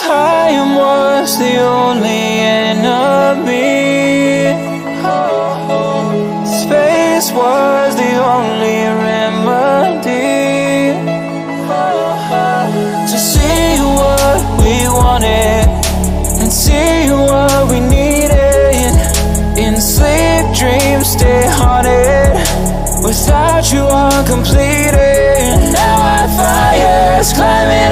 time was the only enemy. Space was the only remedy. To see what we wanted and see what we needed. In sleep, dreams stay haunted. Without you uncompleted. Now our fire's climbing